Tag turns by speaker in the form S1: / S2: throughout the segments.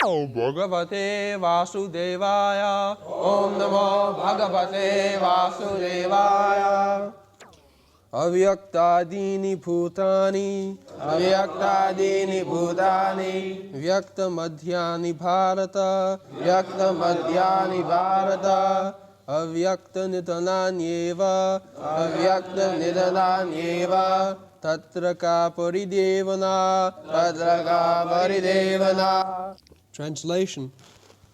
S1: Bhagavate Vasudevaya. Om Namo Bhagavate Vasudevaya. Avyaktādīni bhūtāni. Avyaktādīni bhūtāni. Vyakta-madhyāni bhārata. Vyakta-madhyāni bhārata. Avyakta-nidhanāny. Avyakta-nidhanāny. Tatra paridevanā. Tatra paridevanā. Translation: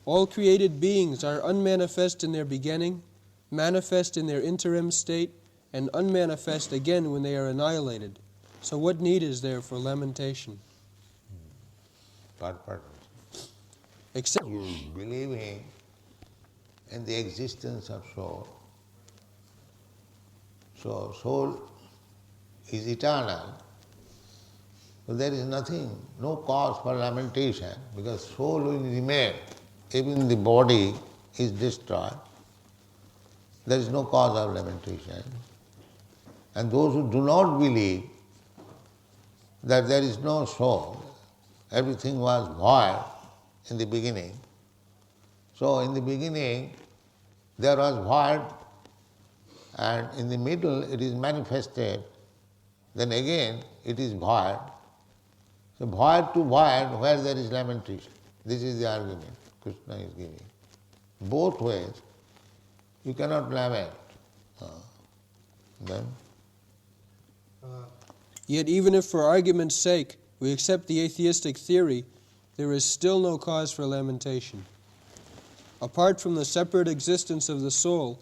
S1: all created beings are unmanifest in their beginning, manifest in their interim state, and unmanifest again when they are annihilated. So what need is there for lamentation? Except
S2: believing in the existence of soul. So soul is eternal. So there is nothing, no cause for lamentation, because soul will remain. Even the body is destroyed. There is no cause of lamentation. And those who do not believe that there is no soul, everything was void in the beginning. So in the beginning there was void, and in the middle it is manifested, then again it is void. So void to void, where there is lamentation. This is the argument Krishna is giving. Both ways, you cannot lament. Then?
S1: Yet even if for argument's sake we accept the atheistic theory, there is still no cause for lamentation. Apart from the separate existence of the soul,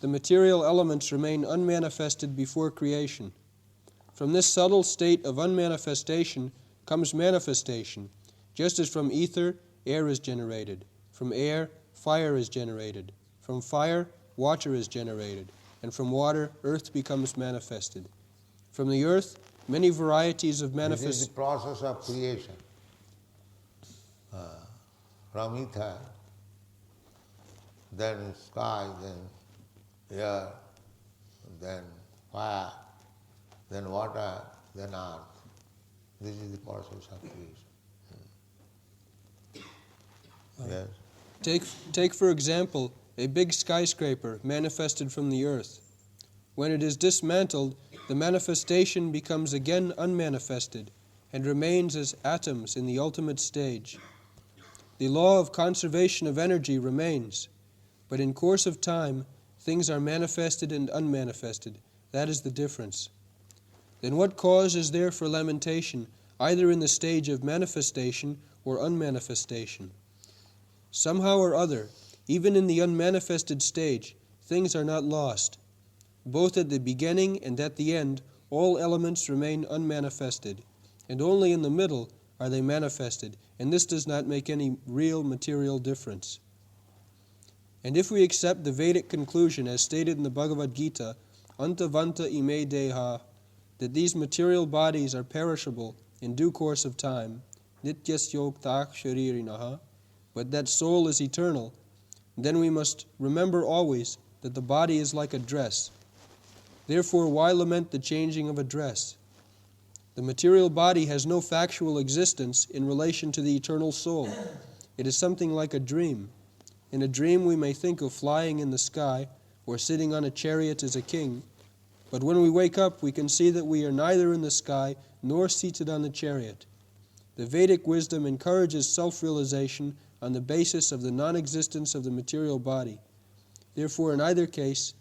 S1: the material elements remain unmanifested before creation. From this subtle state of unmanifestation comes manifestation, just as from ether, air is generated. From air, fire is generated. From fire, water is generated. And from water, earth becomes manifested. From the earth, many varieties of manifestation.
S2: This is the process of creation. From ether, then sky, then air, then fire, then water, then earth. This is the process of creation. Yes.
S1: Take for example, a big skyscraper manifested from the earth. When it is dismantled, the manifestation becomes again unmanifested and remains as atoms in the ultimate stage. The law of conservation of energy remains, but in course of time, things are manifested and unmanifested. That is the difference. Then what cause is there for lamentation, either in the stage of manifestation or unmanifestation? Somehow or other, even in the unmanifested stage, things are not lost. Both at the beginning and at the end, all elements remain unmanifested, and only in the middle are they manifested, and this does not make any real material difference. And if we accept the Vedic conclusion as stated in the Bhagavad-gītā, antavanta ime deha, that these material bodies are perishable in due course of time, nityasyoktak sharirinaha, but that soul is eternal, then we must remember always that the body is like a dress. Therefore, why lament the changing of a dress? The material body has no factual existence in relation to the eternal soul. It is something like a dream. In a dream we may think of flying in the sky or sitting on a chariot as a king, but when we wake up we can see that we are neither in the sky nor seated on the chariot. The Vedic wisdom encourages self-realization on the basis of the non-existence of the material body. Therefore, in either case,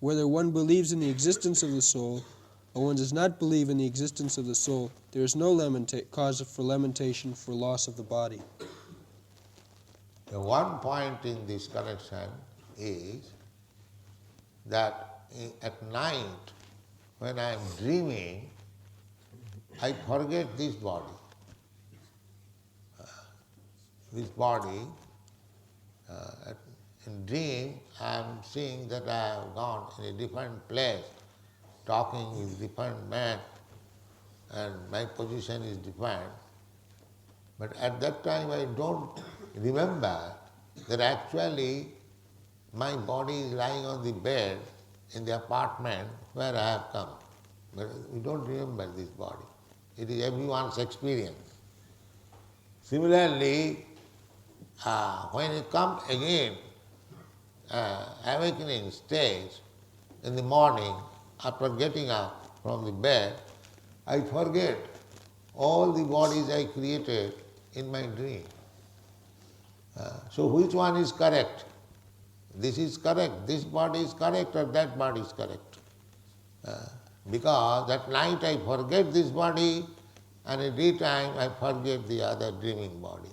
S1: whether one believes in the existence of the soul or one does not believe in the existence of the soul, there is no cause for lamentation for loss of the body.
S2: The one point in this connection is that at night, when I am dreaming, I forget this body. This body, in dream, I am seeing that I have gone in a different place, talking with different men, and my position is different. But at that time I don't remember that actually my body is lying on the bed in the apartment where I have come. But we don't remember this body. It is everyone's experience. Similarly, when it comes again, awakening stage, in the morning, after getting up from the bed, I forget all the bodies I created in my dream. So which one is correct? This is correct, this body is correct, or that body is correct? Because at night I forget this body, and at daytime I forget the other dreaming body.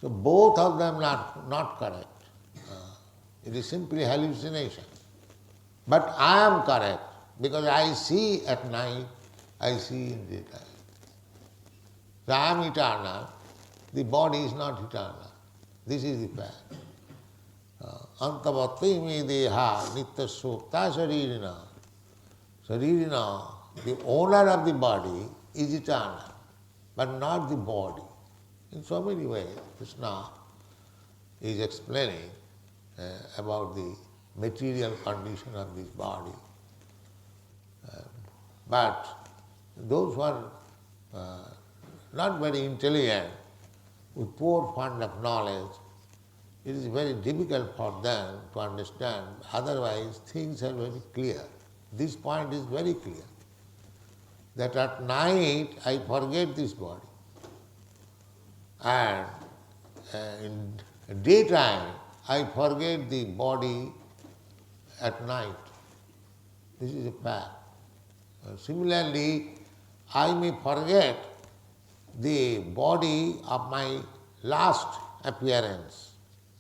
S2: So both of them not correct. It is simply hallucination. But I am correct, because I see at night, I see in daytime. So I am eternal, the body is not eternal. This is the fact. Antavati me deha nitya sukta saririna. Saririna, the owner of the body is eternal, but not the body. In so many ways, Krishna is explaining about the material condition of this body. But those who are not very intelligent, with poor fund of knowledge, it is very difficult for them to understand. Otherwise, things are very clear. This point is very clear. That at night I forget this body. And in daytime I forget the body at night. This is a fact. Similarly, I may forget the body of my last appearance,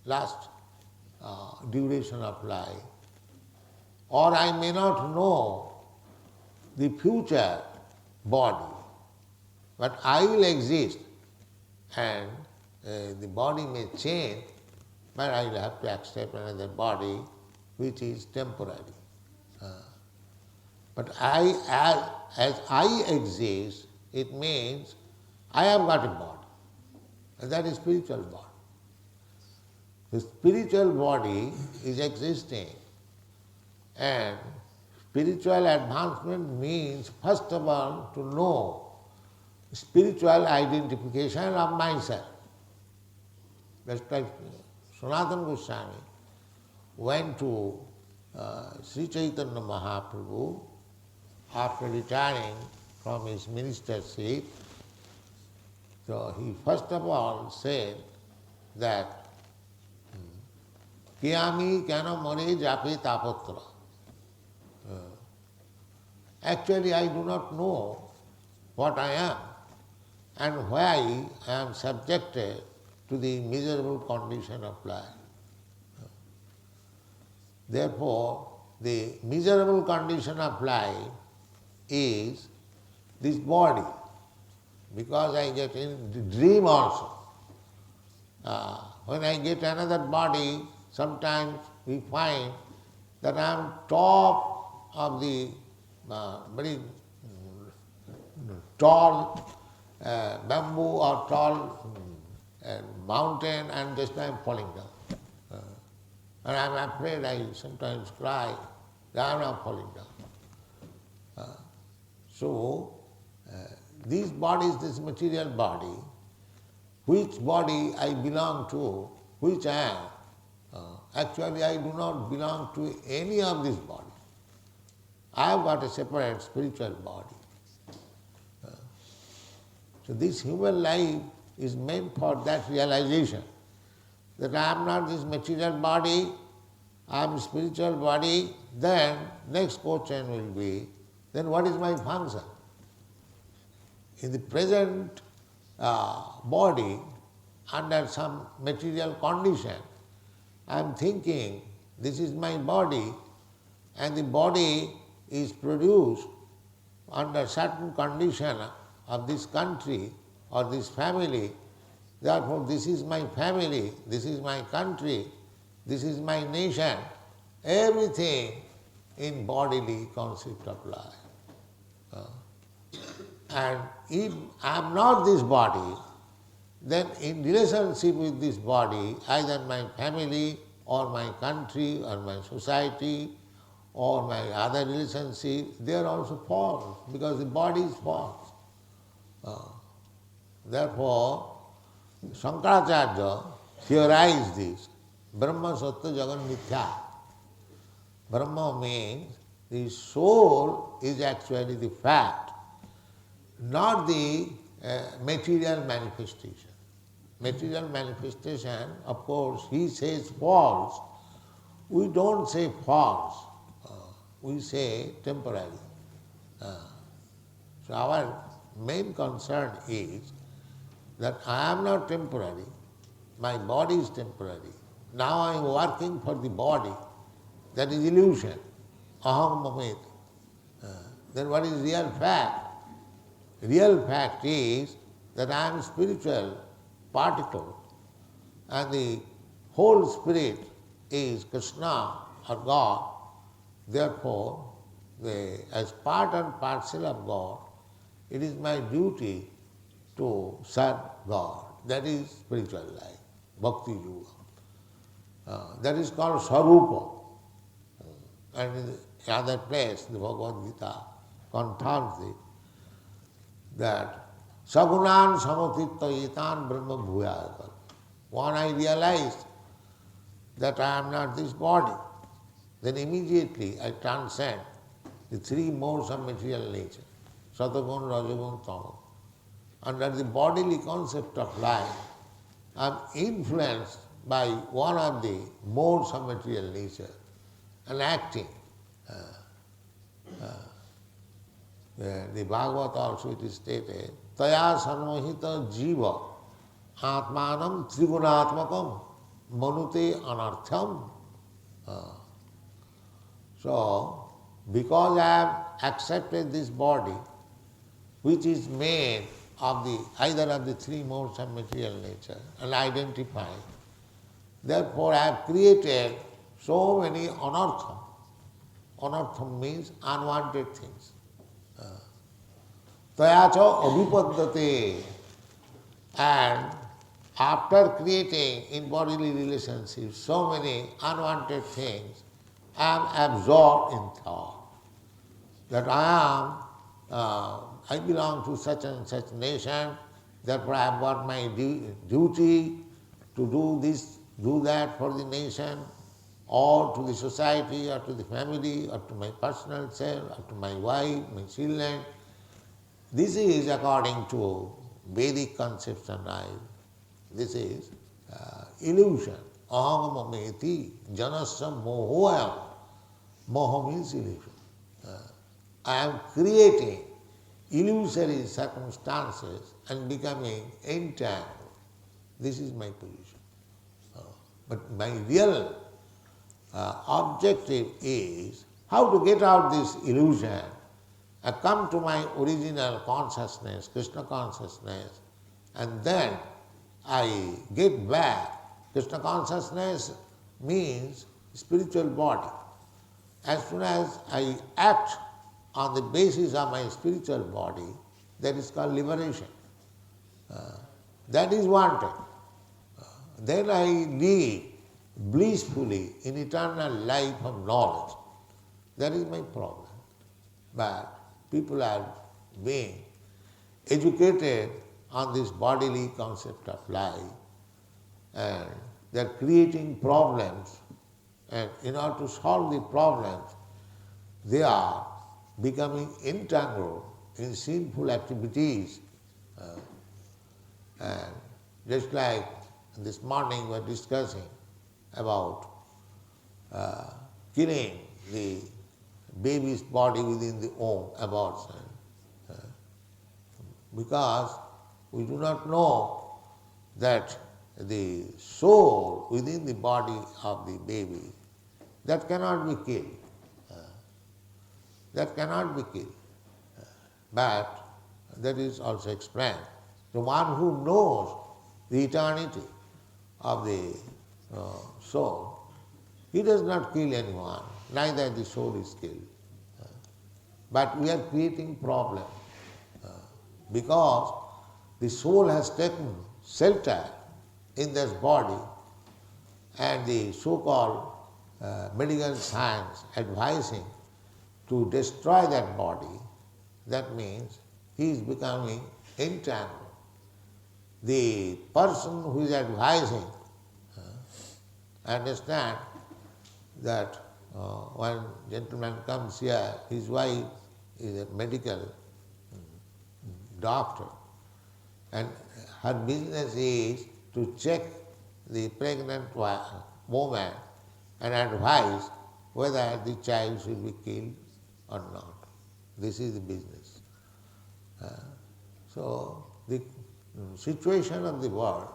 S2: last duration of life. Or I may not know the future body, but I will exist, and the body may change, but I will have to accept another body which is temporary. But as I exist, it means I have got a body, and that is spiritual body. The spiritual body is existing, and spiritual advancement means, first of all, to know spiritual identification of myself. Just like Sanatana Goswami went to Sri Chaitanya Mahaprabhu after retiring from his ministership. So he first of all said that Kiyami kano more jape tapatra. Actually, I do not know what I am and why I am subjected to the miserable condition of life. Therefore, the miserable condition of life is this body, because I get in the dream also. When I get another body, sometimes we find that I am top of the very tall bamboo or tall mountain, and just I am falling down. And I am afraid, I sometimes cry that I am not falling down. So, these bodies, this material body, which body I belong to, which I am, actually I do not belong to any of these bodies. I have got a separate spiritual body. So this human life is meant for that realization, that I am not this material body, I am spiritual body. Then next question will be, then what is my function? In the present body, under some material condition, I am thinking this is my body, and the body is produced under certain condition of this country or this family. Therefore, this is my family, this is my country, this is my nation, everything in bodily concept of life. And if I am not this body, then in relationship with this body, either my family or my country or my society or my other relationship, they are also false, because the body is false. Therefore, Shankaracharya theorize this. Brahma Sattva Jagan Mithya. Brahma means the soul is actually the fact, not the material manifestation. Material manifestation, of course, he says false. We don't say false. We say temporary. So our main concern is that I am not temporary. My body is temporary. Now I am working for the body. That is illusion. Aham mamit. Then what is real fact? Real fact is that I am spiritual particle and the whole spirit is Krishna or God. Therefore, as part and parcel of God, it is my duty to serve God. That is spiritual life, bhakti yoga. That is called sarupa. And in the other place, the Bhagavad-gītā confirms it, that sagunan samatitta etan brahma bhuyāya. When I realized that I am not this body, then immediately I transcend the three modes of material nature, satagun, rajagun, tamas. Under the bodily concept of life, I am influenced by one of the modes of material nature and acting. The Bhagavad also it is stated, taya sanmohita jiva atmanam trigunatmakam manute anartham. So, because I have accepted this body, which is made of either of the three modes of material nature and identified, therefore I have created so many anartham. Anartham means unwanted things. Tayacha abhipaddate. And after creating in bodily relationships so many unwanted things, I am absorbed in thought that I belong to such and such nation, therefore I have got my duty to do this, do that for the nation, or to the society, or to the family, or to my personal self, or to my wife, my children. This is according to Vedic conception. This is illusion. Aham mameti janasya mohoyam. Moha means illusion. I am creating illusory circumstances and becoming entangled. This is my position. But my real objective is how to get out this illusion and come to my original consciousness, Krishna consciousness, and then I get back. Krishna consciousness means spiritual body. As soon as I act on the basis of my spiritual body, that is called liberation. That is wanted. Then I live blissfully in eternal life of knowledge. That is my problem. But people are being educated on this bodily concept of life, and they are creating problems, and in order to solve the problems, they are becoming entangled in sinful activities. And just like this morning we were discussing about killing the baby's body within the womb, abortion, because we do not know that the soul within the body of the baby, that cannot be killed. That cannot be killed. But that is also explained. The one who knows the eternity of the soul, he does not kill anyone, neither the soul is killed. But we are creating problem because the soul has taken shelter in this body, and the so-called medical science advising to destroy that body. That means he is becoming entangled. The person who is advising I understand that one gentleman comes here, his wife is a medical doctor, and her business is to check the pregnant woman and advise whether the child should be killed or not. This is the business. So the situation of the world,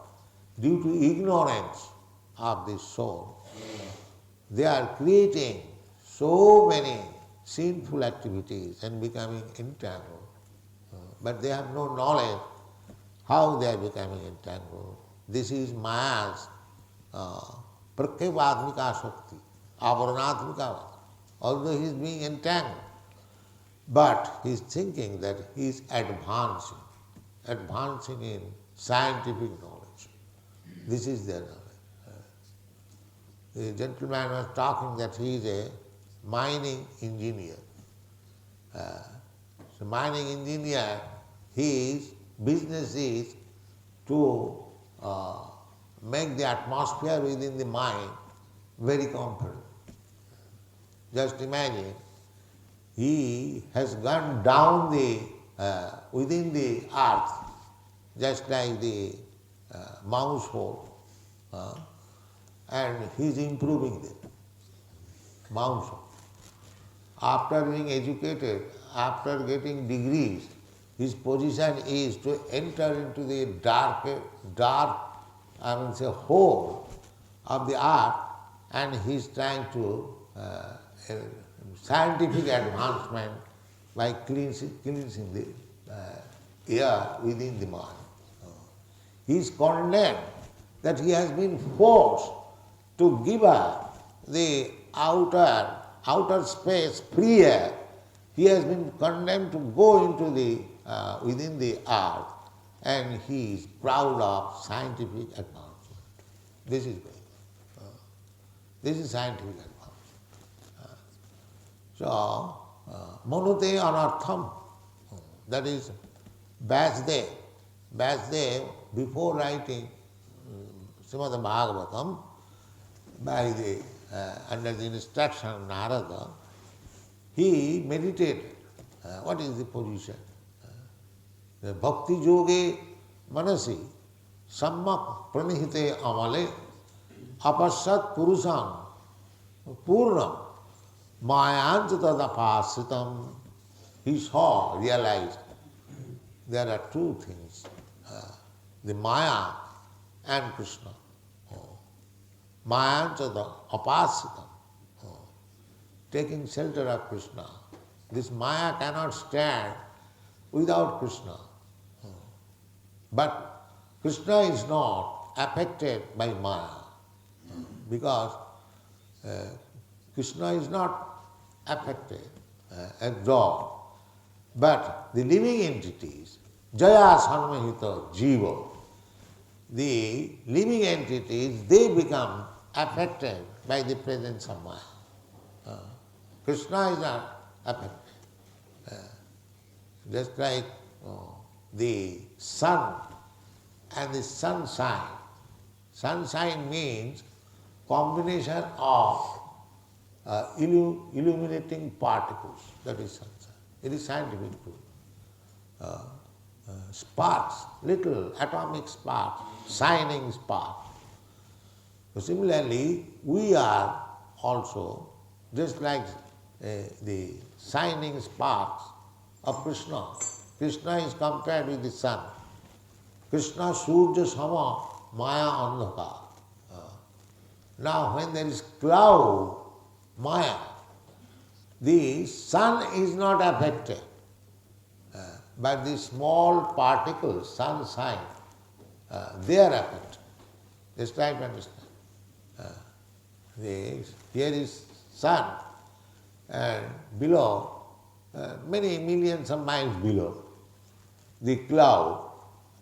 S2: due to ignorance of the soul, they are creating so many sinful activities and becoming entangled. But they have no knowledge how they are becoming entangled. This is Maya's prakyavadmika shakti, avaranatmika. Although he is being entangled, but he is thinking that he is advancing in scientific knowledge. This is their knowledge. The gentleman was talking that he is a mining engineer. So mining engineer, his business is to make the atmosphere within the mine very comfortable. Just imagine, he has gone down within the earth, just like the mouse hole, and he is improving the mouse hole. After being educated, after getting degrees, his position is to enter into the dark, hole of the earth, and he is trying to scientific advancement by cleansing the air within the mind. He is condemned that he has been forced to give up the outer space, free air. He has been condemned to go into the within the earth, and he is proud of scientific advancement. This is scientific advancement. So, manute anartham, that is Vyasdev. Vyasdev, before writing Srimad Bhagavatam, under the instruction of Narada, he meditated. What is the position? Bhakti yoge manasi sammak pranihite amale apasat purusam purnam mayancha tadapasitam. He saw, realized, there are two things, the Maya and Krishna. Mayancha apasitam, taking shelter of Krishna. This Maya cannot stand without Krishna. But Krishna is not affected by Maya, because Krishna is not affected at all. But the living entities, Jaya Sanmahita Jiva, the living entities, they become affected by the presence of Maya. Krishna is not affected. Just like the sun and the sunshine. Sunshine means combination of illuminating particles. That is sunshine. It is scientific proof. Sparks, little atomic sparks, shining sparks. So similarly, we are also just like the shining sparks of Krishna. Krishna is compared with the sun. Krishna Surya Sama Maya Andhaka. Now when there is cloud, Maya, the sun is not affected, but the small particles, sunshine, they are affected. Just try to understand. Here is sun, and below, many millions of miles below, the cloud,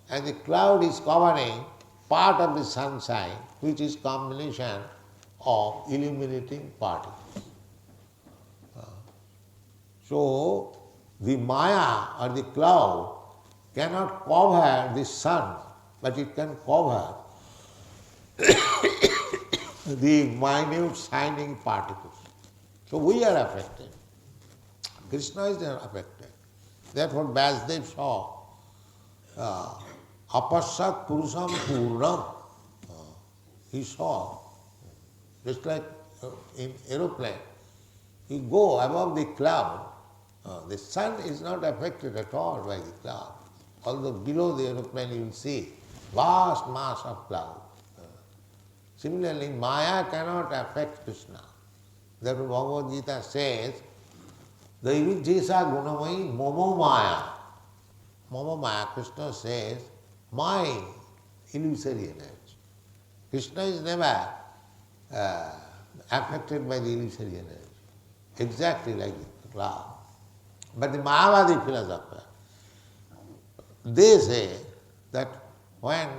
S2: and the cloud is covering part of the sunshine, which is combination of illuminating particles. So, the Maya or the cloud cannot cover the sun, but it can cover the minute shining particles. So we are affected. Krishna is not affected. Therefore Vasudev saw apasat purusham purnam. He saw, just like in aeroplane, you go above the cloud, the sun is not affected at all by the cloud. Although below the aeroplane you will see vast mass of cloud. Similarly, Maya cannot affect Krishna. Therefore Bhagavad-gītā says, Daivijesa gunamayi momo maya. Momo maya, Krishna says, my illusory energy. Krishna is never affected by the illusory energy, exactly like the cloud. But the Mayavadi philosopher, they say that when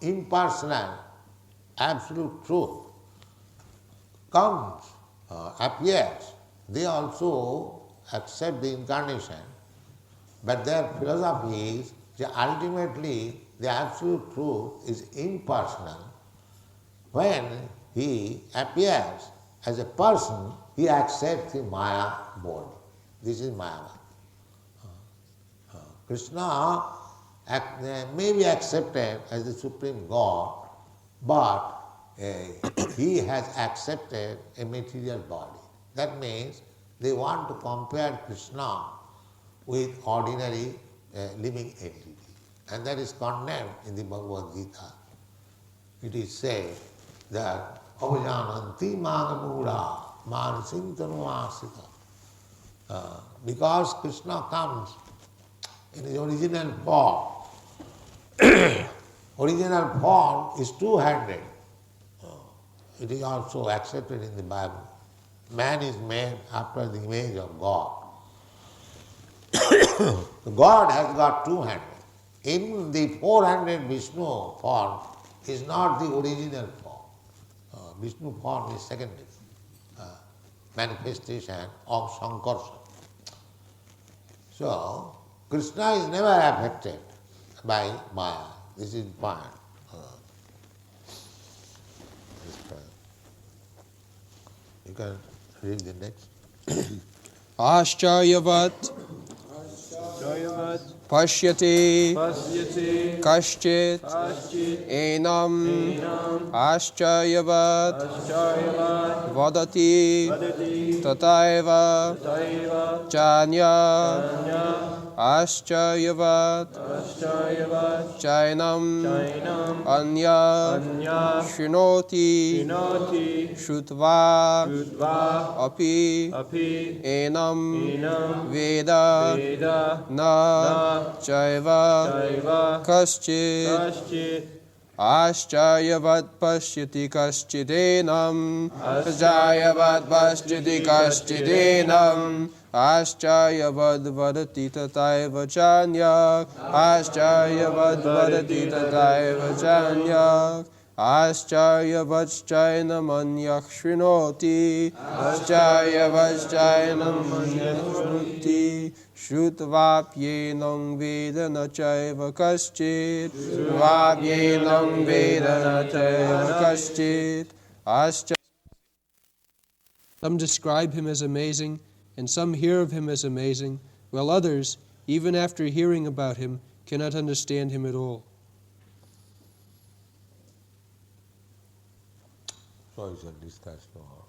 S2: impersonal absolute truth comes, appears, they also accept the incarnation, but their philosophy is that ultimately the absolute truth is impersonal. When he appears as a person, he accepts the Maya body. This is Maya. Krishna may be accepted as the Supreme God, but he has accepted a material body. That means they want to compare Krishna with ordinary living entity. And that is condemned in the Bhagavad-gītā. It is said that avajananti māgamūrā mānasintanuvāsita. Because Krishna comes in his original form, original form is two-handed. It is also accepted in the Bible. Man is made after the image of God. God has got two hands. In the four-handed Vishnu form is not the original form. Vishnu form is secondary manifestation of Sankarsa. So, Krishna is never affected by Maya. This is the point. You can read the next.
S1: Ascharyavat pashyati kaschit enam ascharyavat vadati tataiva chanya ascharyavat chainam anya shrunoti shrutva api enam veda na chaiva kaschit ascharyavat pashyati kaschidinam ascharyavat pashyati kaschidinam ascharyavat vadati tataiva chanyak ascharyavat vadati tataiva chanyak ascharyavat manyak shrunoti ascharyavat manyak shrunoti Shrutvaapyenam vedana chaiva kaschit Shrutvaapyenam vedana chaiva kaschit. Some describe him as amazing, and some hear of him as amazing, while others, even after hearing about him, cannot understand him at all.
S2: So you shall discuss more.